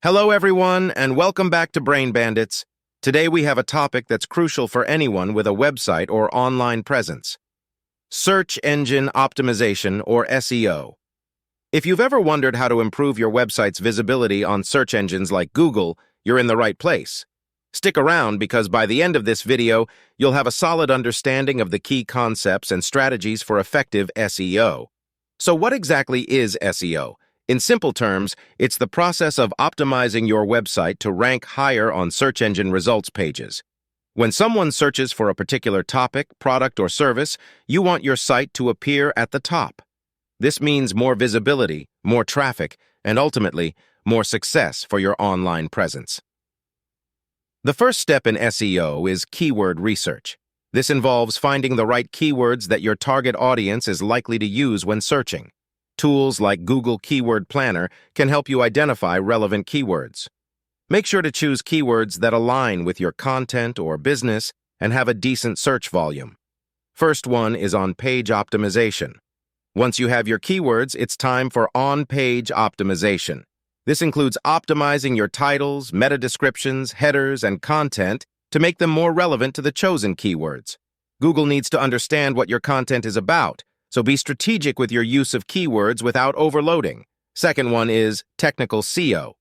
Hello everyone, and welcome back to Brain Bandits. Today we have a topic that's crucial for anyone with a website or online presence. Search Engine Optimization, or SEO. If you've ever wondered how to improve your website's visibility on search engines like Google, you're in the right place. Stick around because by the end of this video, you'll have a solid understanding of the key concepts and strategies for effective SEO. So what exactly is SEO? In simple terms, it's the process of optimizing your website to rank higher on search engine results pages. When someone searches for a particular topic, product, or service, you want your site to appear at the top. This means more visibility, more traffic, and ultimately, more success for your online presence. The first step in SEO is keyword research. This involves finding the right keywords that your target audience is likely to use when searching. Tools like Google Keyword Planner can help you identify relevant keywords. Make sure to choose keywords that align with your content or business and have a decent search volume. First one is on-page optimization. Once you have your keywords, it's time for on-page optimization. This includes optimizing your titles, meta descriptions, headers, and content to make them more relevant to the chosen keywords. Google needs to understand what your content is about, so be strategic with your use of keywords without overloading. Second one is technical SEO.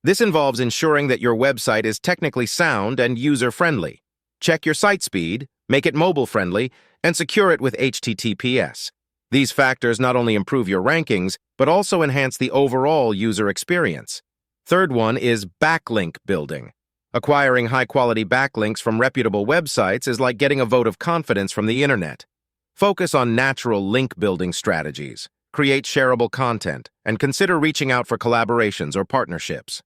This involves ensuring that your website is technically sound and user-friendly. Check your site speed, make it mobile-friendly, and secure it with HTTPS. These factors not only improve your rankings, but also enhance the overall user experience. Third one is backlink building. Acquiring high-quality backlinks from reputable websites is like getting a vote of confidence from the internet. Focus on natural link-building strategies, create shareable content, and consider reaching out for collaborations or partnerships.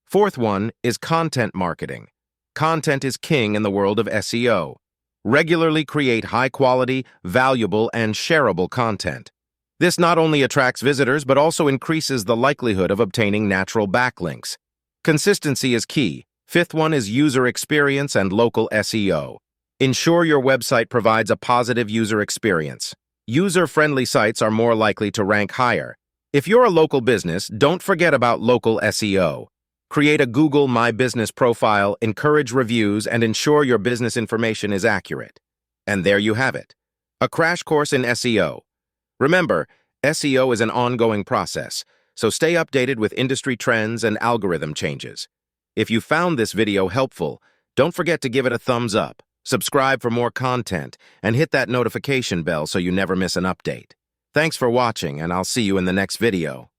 Fourth one is content marketing. Content is king in the world of SEO. Regularly create high-quality, valuable, and shareable content. This not only attracts visitors, but also increases the likelihood of obtaining natural backlinks. Consistency is key. Fifth one is user experience and local SEO. Ensure your website provides a positive user experience. User-friendly sites are more likely to rank higher. If you're a local business, don't forget about local SEO. Create a Google My Business profile, encourage reviews, and ensure your business information is accurate. And there you have it, a crash course in SEO. Remember, SEO is an ongoing process, so stay updated with industry trends and algorithm changes. If you found this video helpful, don't forget to give it a thumbs up. Subscribe for more content, and hit that notification bell so you never miss an update. Thanks for watching, and I'll see you in the next video.